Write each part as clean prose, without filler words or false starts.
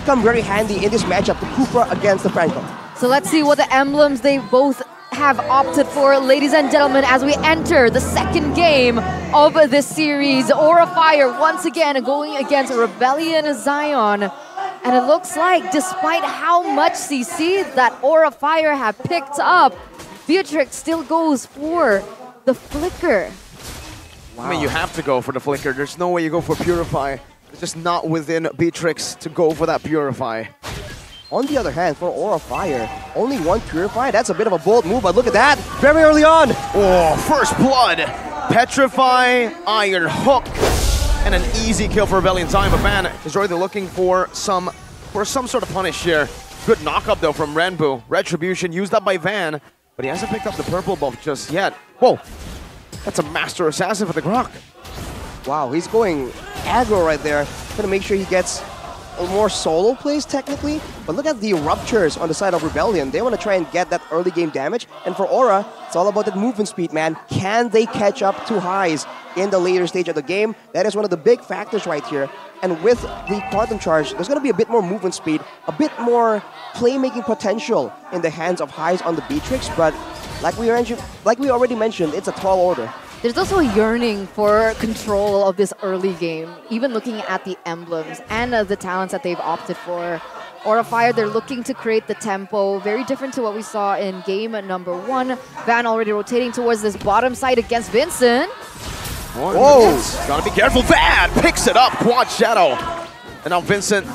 come very handy in this matchup, the Cooper against the Franco. So let's see what the emblems they both have opted for, ladies and gentlemen, as we enter the second game of this series. Aura Fire once again going against Rebellion Zion. And it looks like, despite how much CC that Aura Fire have picked up, Beatrix still goes for the Flicker. Wow. I mean, you have to go for the Flicker. There's no way you go for Purify. It's just not within Beatrix to go for that Purify. On the other hand, for Aura Fire, only one Purify, that's a bit of a bold move, but look at that, very early on. Oh, first blood. Petrify, Iron Hook, and an easy kill for Rebellion Zion. But Van is really looking for some sort of punish here. Good knock-up though from Renbu. Retribution used up by Van, but he hasn't picked up the purple buff just yet. Whoa, that's a Master Assassin for the Grok. Wow, he's going aggro right there. Gonna make sure he gets more solo plays technically, but look at the ruptures on the side of Rebellion. They want to try and get that early game damage, and for Aura, it's all about that movement speed, man. Can they catch up to highs in the later stage of the game? That is one of the big factors right here. And with the Quantum Charge, there's going to be a bit more movement speed, a bit more playmaking potential in the hands of highs on the Beatrix, but like we already mentioned, it's a tall order. There's also a yearning for control of this early game, even looking at the emblems and the talents that they've opted for. Aura Fire, they're looking to create the tempo, very different to what we saw in game number 1. Van already rotating towards this bottom side against Vincent. Whoa! Gotta be careful. Van picks it up, Quad Shadow. And now Vincent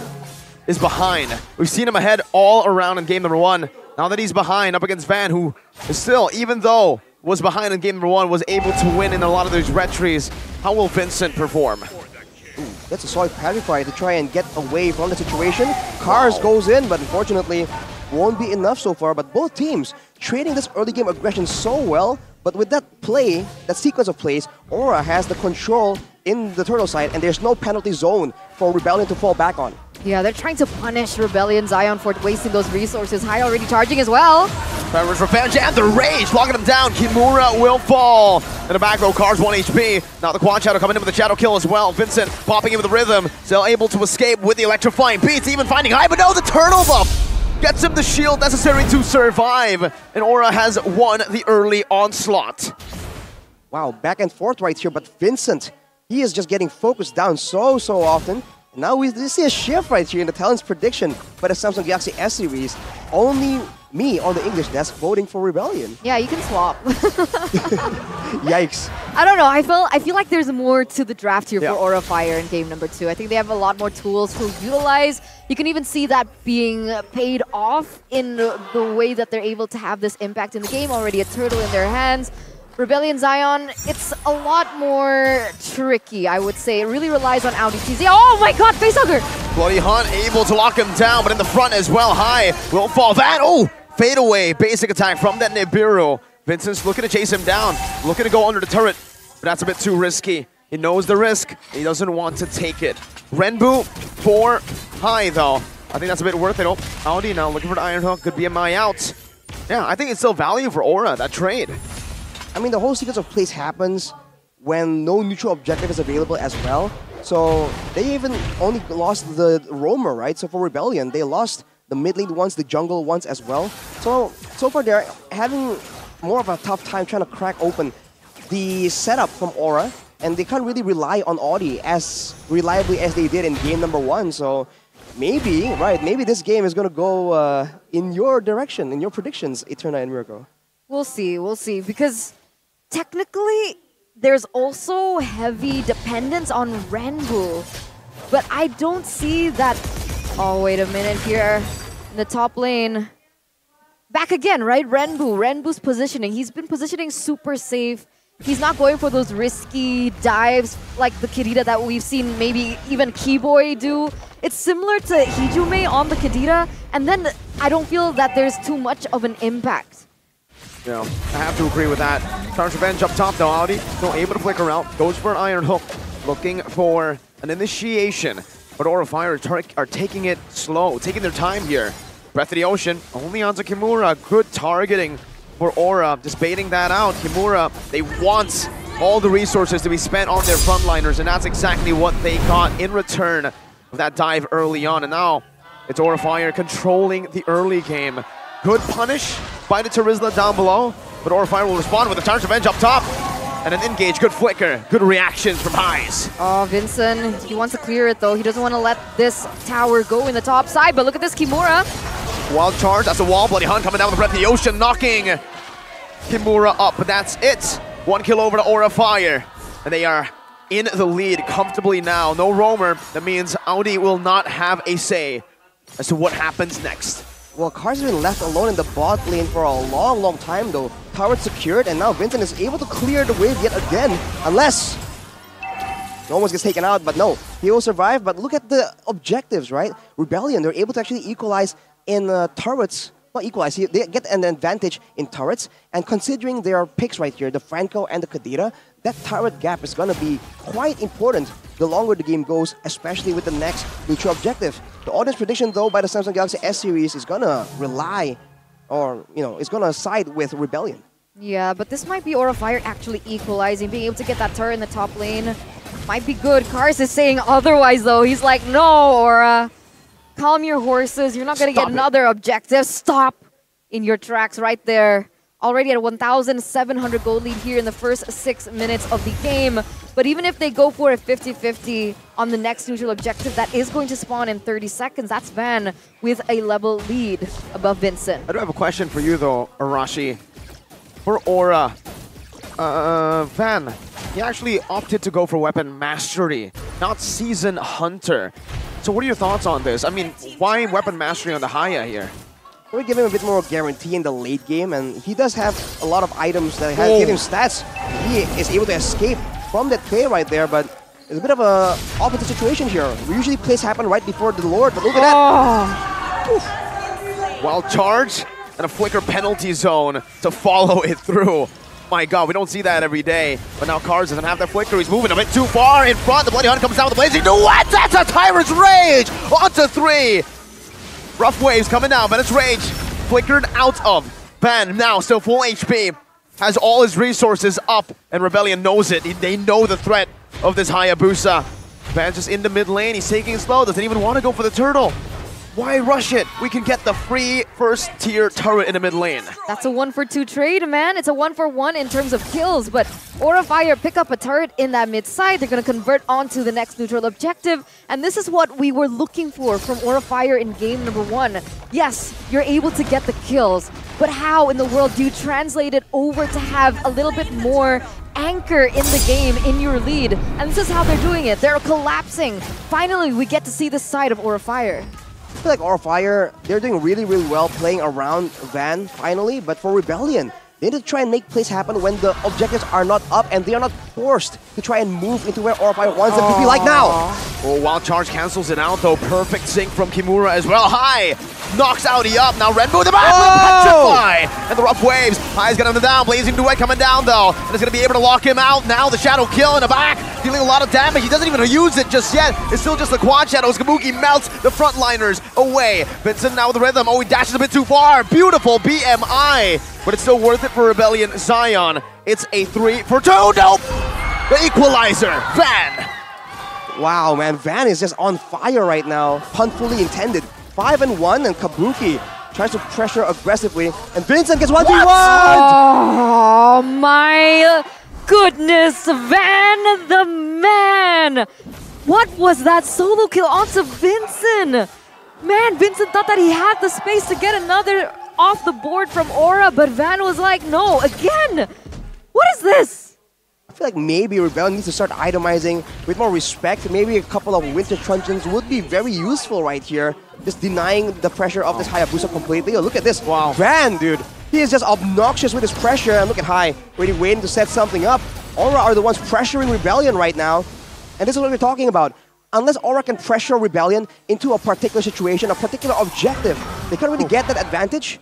is behind. We've seen him ahead all around in game number 1. Now that he's behind up against Van, who is still, even though was behind in game number 1, was able to win in a lot of those retries. How will Vincent perform? Ooh, that's a solid Pacify to try and get away from the situation. Cars goes in, but unfortunately won't be enough so far. But both teams trading this early game aggression so well. But with that play, that sequence of plays, Aura has the control in the turtle side, and there's no penalty zone for Rebellion to fall back on. Yeah, they're trying to punish Rebellion Zion for wasting those resources. High already charging as well. Farmer's Revenge and the Rage, locking him down. Kimura will fall. In the back row, Cars 1 HP. Now the Quad Shadow coming in with the Shadow Kill as well. Vincent popping in with the Rhythm. Still able to escape with the Electrifying Beats, even finding High, but no, the Turtle buff gets him the shield necessary to survive. And Aura has won the early onslaught. Wow, back and forth right here, but Vincent, he is just getting focused down so often. Now we see a shift right here in the talents prediction by the Samsung Galaxy S series. Only me on the English desk voting for Rebellion. Yeah, you can swap. Yikes. I don't know. I feel like there's more to the draft here for Aura Fire in game number 2. I think they have a lot more tools to utilize. You can even see that being paid off in the way that they're able to have this impact in the game. Already a turtle in their hands. Rebellion Zion, it's a lot more tricky, I would say. It really relies on Audi TZ. Oh my god, facehugger! Bloody Hunt able to lock him down, but in the front as well. High will fall. Van, oh! Fade away, basic attack from that Nibiru. Vincent's looking to chase him down, looking to go under the turret, but that's a bit too risky. He knows the risk, he doesn't want to take it. Renbu for High though. I think that's a bit worth it. Oh, Audi now looking for the Iron Hook, could be a MI out. Yeah, I think it's still value for Aura, that trade. I mean, the whole sequence of plays happens when no neutral objective is available as well. So they even only lost the roamer, right? So for Rebellion, they lost the mid lane once, the jungle once as well. So far they're having more of a tough time trying to crack open the setup from Aura, and they can't really rely on Audi as reliably as they did in game number 1. So maybe, right, maybe this game is going to go in your direction, in your predictions, Eterna and Miracle. We'll see, because technically, there's also heavy dependence on Renbu, but I don't see that. Oh, wait a minute here. In the top lane. Back again, right? Renbu's positioning. He's been positioning super safe. He's not going for those risky dives like the Kirita that we've seen maybe even Keyboy do. It's similar to Hijume on the Kadita, and then I don't feel that there's too much of an impact. Yeah, I have to agree with that. Charge Revenge up top though, Audi still able to flicker out, goes for an Iron Hook, looking for an initiation. But Aura Fire are taking it slow, taking their time here. Breath of the Ocean, only onto Kimura, good targeting for Aura, just baiting that out. Kimura, they want all the resources to be spent on their frontliners, and that's exactly what they got in return of that dive early on. And now It's Aura Fire controlling the early game. Good punish by the Terizla down below, but Aura Fire will respond with a Tarnish Revenge up top. And an engage, good flicker, good reactions from Highs. Oh, Vincent, he wants to clear it though. He doesn't want to let this tower go in the top side, but look at this Kimura. Wild charge, that's a wall. Bloody Hunt coming down with the breath of the ocean, knocking Kimura up, but that's it. 1 kill over to Aura Fire. And they are in the lead comfortably now. No roamer, that means Audi will not have a say as to what happens next. Well, Cars has been left alone in the bot lane for a long time though. Turret secured, and now Vincent is able to clear the wave yet again. Unless no one gets taken out, but no, he will survive. But look at the objectives, right? Rebellion, they're able to actually equalize in turrets. Not equalize, they get an advantage in turrets. And considering their picks right here, the Franco and the Kadira, that turret gap is going to be quite important the longer the game goes, especially with the next neutral objective. The audience prediction, though, by the Samsung Galaxy S series is going to rely, or, you know, it's going to side with Rebellion. Yeah, but this might be Aura Fire actually equalizing, being able to get that turret in the top lane. Might be good. Kars is saying otherwise, though. He's like, no, Aura, calm your horses. You're not going to get another objective. Stop in your tracks right there. Already at 1,700 gold lead here in the first 6 minutes of the game. But even if they go for a 50-50 on the next neutral objective, that is going to spawn in 30 seconds. That's Van with a level lead above Vincent. I do have a question for you, though, Arashi. For Aura, Van, he actually opted to go for Weapon Mastery, not Season Hunter. So what are your thoughts on this? I mean, why Weapon Mastery on the Haya here? We'll give him a bit more guarantee in the late game, and he does have a lot of items that give him stats. He is able to escape from that play right there, but it's a bit of a opposite situation here. We usually plays happen right before the Lord, but look at that! Wild charge and a flicker penalty zone to follow it through. My God, we don't see that every day. But now Cars doesn't have that flicker. He's moving a bit too far in front. The Bloody Hunt comes down with the blazing duet. That's a Tyrant's Rage onto 3. Rough waves coming down, but it's Rage flickered out of. Van now still full HP, has all his resources up, and Rebellion knows it. They know the threat of this Hayabusa. Van just in the mid lane, he's taking it slow, doesn't even want to go for the turtle. Why rush it? We can get the free first tier turret in the mid lane. That's a 1-for-2 trade, man. It's a 1-for-1 in terms of kills, but Aura Fire pick up a turret in that mid side. They're going to convert on to the next neutral objective, and this is what we were looking for from Aura Fire in game number 1. Yes, you're able to get the kills, but how in the world do you translate it over to have a little bit more anchor in the game, in your lead? And this is how they're doing it. They're collapsing. Finally, we get to see this side of Aura Fire. I feel like Aura Fire, they're doing really well playing around Van finally, but for Rebellion, they need to try and make plays happen when the objectives are not up and they are not forced to try and move into where Aura Fire wants them to be like now. Oh, Wild Charge cancels it out though. Perfect sync from Kimura as well. High knocks Audi up. Now Renbu the back with Petrify. And the rough waves. High's got him down. Blazing Duet coming down though. And is going to be able to lock him out. Now the Shadow Kill in the back. Dealing a lot of damage. He doesn't even use it just yet. It's still just the Quad Shadows. Kabuki melts the frontliners away. Vincent now with the rhythm. Oh, he dashes a bit too far. Beautiful BMI. But it's still worth it for Rebellion Zion. It's a 3-for-2. Nope. The equalizer. Van. Wow, man. Van is just on fire right now. Pun fully intended. 5-1, and Kabuki tries to pressure aggressively. And Vincent gets 1v1! Oh my goodness, Van the man! What was that solo kill onto Vincent? Man, Vincent thought that he had the space to get another off the board from Aura, but Van was like, no, again! What is this? I feel like maybe Rebellion needs to start itemizing with more respect. Maybe a couple of Winter Truncheons would be very useful right here. Just denying the pressure of this Hayabusa completely. Oh, look at this. Wow. Van, dude. He is just obnoxious with his pressure. And look at High, really waiting to set something up. Aura are the ones pressuring Rebellion right now. And this is what we're talking about. Unless Aura can pressure Rebellion into a particular situation, a particular objective, they can't really get that advantage.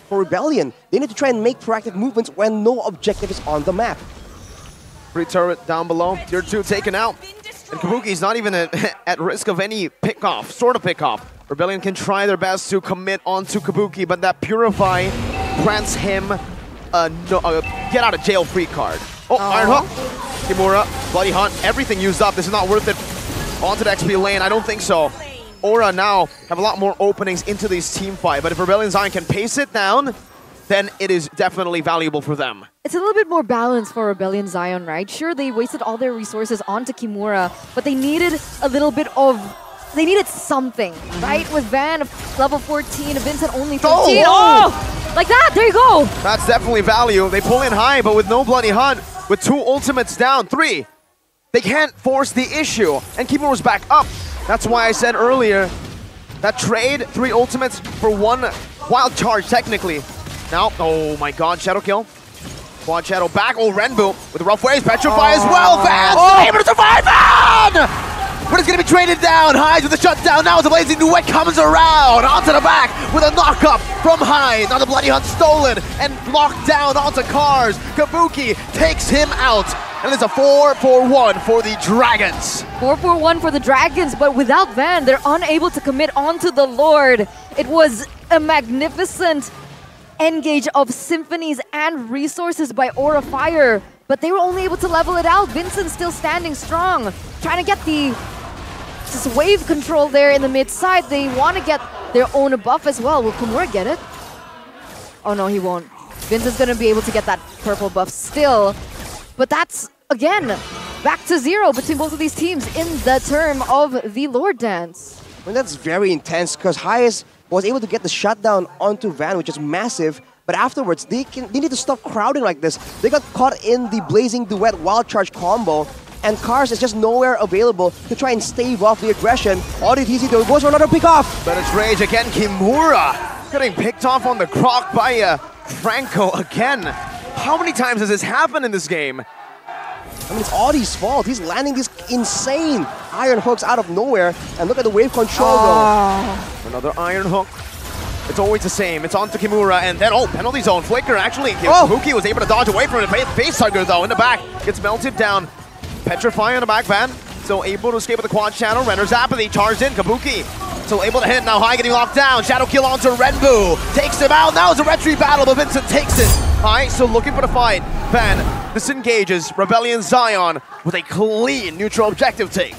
For Rebellion, they need to try and make proactive movements when no objective is on the map. Free turret down below. Tier 2 taken out. And Kabuki's not even at risk of any pick-off, sort of pick-off. Rebellion can try their best to commit onto Kabuki, but that Purify grants him a get out of jail free card. Oh, Iron Hook. Kimura, Bloody Hunt, everything used up. This is not worth it. Onto the XP lane, I don't think so. Aura now have a lot more openings into this team fight. But if Rebellion Zion can pace it down, then it is definitely valuable for them. It's a little bit more balanced for Rebellion Zion, right? Sure, they wasted all their resources onto Kimura, but they needed a little bit of... They needed something, right? With Van, level 14, Vincent only 13. Oh! Like that, there you go! That's definitely value. They pull in high, but with no Bloody Hunt, with 2 ultimates down, 3, they can't force the issue. And Kimura's back up. That's why I said earlier, that trade, 3 ultimates for 1 wild charge, technically. Now, oh my god, Shadow kill. Quad Shadow back. Oh, Renbu with rough waves. Petrify as well. Van able to survive. Van! But it's going to be traded down. Highs with the shutdown. Now as the Blazing Duet comes around. Onto the back with a knock-up from Hyde. Now the Bloody Hunt stolen and locked down onto Cars. Kabuki takes him out. And it's a 4-4-1 for the Dragons. 4-4-1 for the Dragons, but without Van, they're unable to commit onto the Lord. It was a magnificent engage of symphonies and resources by Aura Fire, but they were only able to level it out. Vincent still standing strong, trying to get the wave control there in the mid side. They want to get their own buff as well. Will Kimura get it? Oh no, he won't. Vincent's going to be able to get that purple buff still, but that's, again, back to 0 between both of these teams in the term of the Lord Dance. I mean, that's very intense because Highest was able to get the shutdown onto Van, which is massive. But afterwards, they need to stop crowding like this. They got caught in the Blazing Duet Wild Charge combo, and Cars is just nowhere available to try and stave off the aggression. OnicEsports though goes for another pick off. But it's Rage again. Kimura getting picked off on the croc by Franco again. How many times has this happened in this game? I mean, it's Audie's fault. He's landing these insane iron hooks out of nowhere. And look at the wave control though. Another iron hook. It's always the same. It's on to Kimura, and then, oh, penalty zone. Flicker, actually. Kabuki was able to dodge away from it. Face hugger, though, in the back. Gets melted down. Petrify on the back, Van. Still able to escape with the quad channel. Renner's apathy. Charged in. Kabuki. Still able to hit. Now High getting locked down. Shadow kill onto Renbu. Takes him out. Now it's a retreat battle, but Vincent takes it. High still looking for the fight. Van disengages Rebellion Zion with a clean neutral objective take.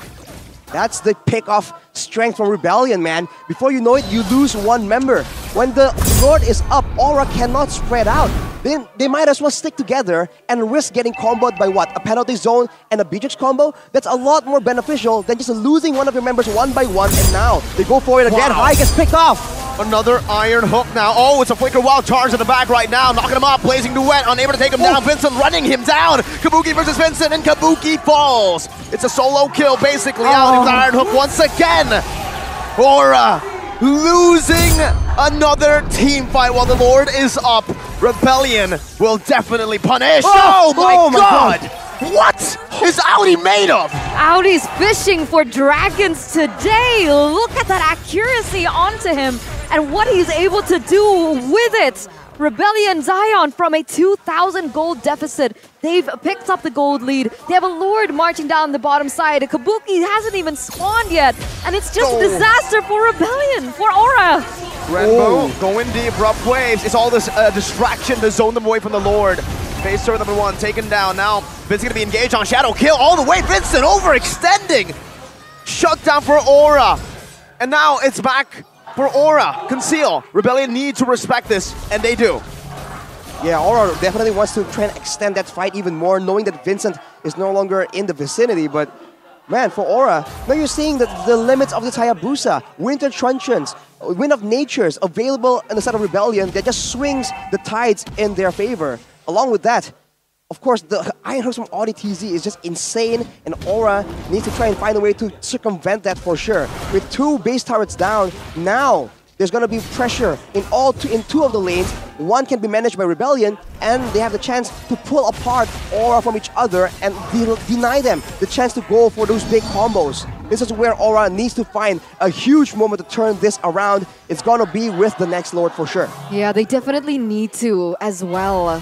That's the pick-off strength from Rebellion, man. Before you know it, you lose one member. When the Lord is up, Aura cannot spread out. Then they might as well stick together and risk getting comboed by what? A penalty zone and a Beatrix combo? That's a lot more beneficial than just losing one of your members one by one, and now they go for it again. High gets picked off. Another iron hook now. Oh, it's a Flicker wild charge in the back right now. Knocking him off. Blazing Duet, unable to take him down. Vincent running him down. Kabuki versus Vincent, and Kabuki falls. It's a solo kill, basically, out of the iron hook once again. Aura losing another team fight while the Lord is up. Rebellion will definitely punish. Oh my god! What is Audi made of? Audi's fishing for dragons today. Look at that accuracy onto him and what he's able to do with it. Rebellion Zion from a 2,000 gold deficit. They've picked up the gold lead. They have a Lord marching down the bottom side. Kabuki hasn't even spawned yet. And it's just a disaster for Rebellion, for Aura. Renbo going deep, rough waves. It's all this distraction to zone them away from the Lord. Phase turn number 1 taken down. Now Vince's going to be engaged on Shadow kill all the way. Vincent overextending. Shut down for Aura. And now it's back for Aura. Conceal. Rebellion need to respect this, and they do. Yeah, Aura definitely wants to try and extend that fight even more, knowing that Vincent is no longer in the vicinity. But man, for Aura, now you're seeing that the limits of the Hayabusa, Winter Truncheons, Wind of Natures available on the side of Rebellion that just swings the tides in their favor. Along with that, of course, the Iron Hooks from OnicEsports is just insane, and Aura needs to try and find a way to circumvent that for sure. With 2 base turrets down, now there's going to be pressure in two of the lanes. One can be managed by Rebellion, and they have the chance to pull apart Aura from each other and deny them the chance to go for those big combos. This is where Aura needs to find a huge moment to turn this around. It's going to be with the next Lord for sure. Yeah, they definitely need to as well.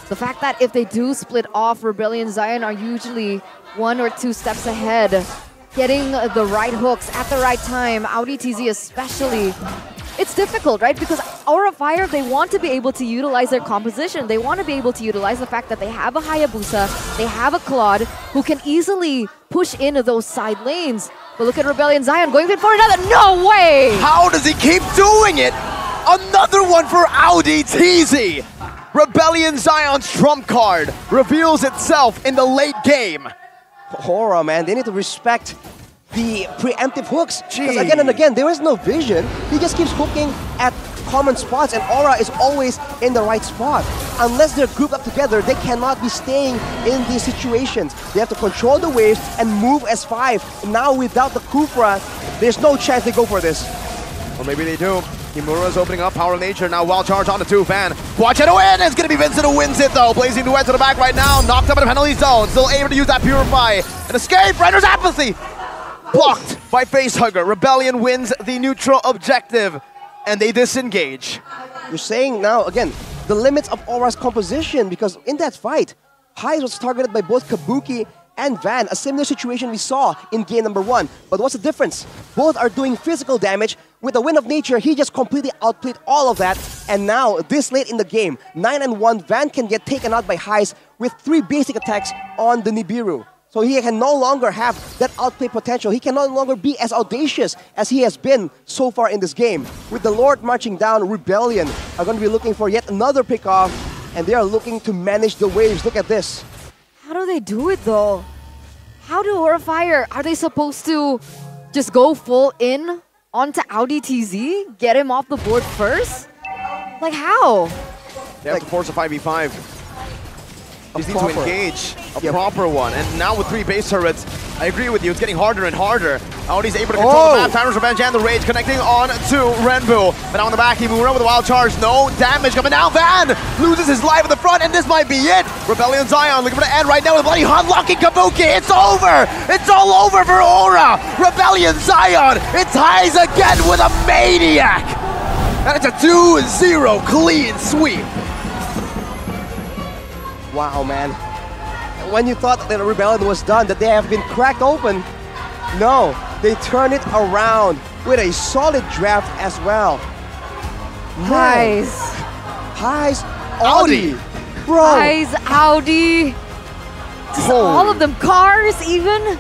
The fact that if they do split off, Rebellion Zion are usually 1 or 2 steps ahead. Getting the right hooks at the right time, OnicEsports especially. It's difficult, right? Because Aura Fire, they want to be able to utilize their composition. They want to be able to utilize the fact that they have a Hayabusa, they have a Claude who can easily push into those side lanes. But look at Rebellion Zion going in for another. No way! How does he keep doing it? Another one for Audi TZ. Rebellion Zion's trump card reveals itself in the late game. Aura, man, they need to respect the preemptive hooks. Because Gee. again and again, there is no vision. He just keeps hooking at common spots, and Aura is always in the right spot. Unless they're grouped up together, they cannot be staying in these situations. They have to control the waves and move as 5. Now without the Kufra, there's no chance they go for this. Or maybe they do. Kimura's opening up Power of Nature. Now wild charge on the 2 fan. Watch it win! It's going to be Vincent who wins it though. Blazing Duet to the back right now. Knocked up in the penalty zone. Still able to use that Purify. And escape! Render's Apathy! Blocked by Facehugger. Rebellion wins the neutral objective. And they disengage. You're saying now, again, the limits of Aura's composition, because in that fight, Highs was targeted by both Kabuki and Van, a similar situation we saw in game number 1. But what's the difference? Both are doing physical damage. With the Wind of Nature, he just completely outplayed all of that. And now, this late in the game, 9-1, Van can get taken out by Highs with 3 basic attacks on the Nibiru. So he can no longer have that outplay potential. He can no longer be as audacious as he has been so far in this game. With the Lord marching down, Rebellion are going to be looking for yet another pickoff, and they are looking to manage the waves. Look at this. How do they do it though? How do Aura Fire? Are they supposed to just go full in onto Audi TZ? Get him off the board first? Like how? They have to force a 5v5. Just need to engage a proper one. And now with 3 base turrets, I agree with you, it's getting harder and harder. Audi's able to control the map. Timer's Revenge and the Rage connecting on to Renbu. But now on the back, Himura with a wild charge. No damage coming down. Van loses his life at the front, and this might be it. Rebellion Zion looking for the end right now with Bloody Hunt locking Kabuki. It's over. It's all over for Aura. Rebellion Zion. It's Highs again with a maniac. And it's a 2-0 clean sweep. Wow, man. When you thought that the Rebellion was done, that they have been cracked open, no, they turn it around with a solid draft as well. Man. Highs, Audi. Bro. Highs, Audi. Just all of them. Cars even.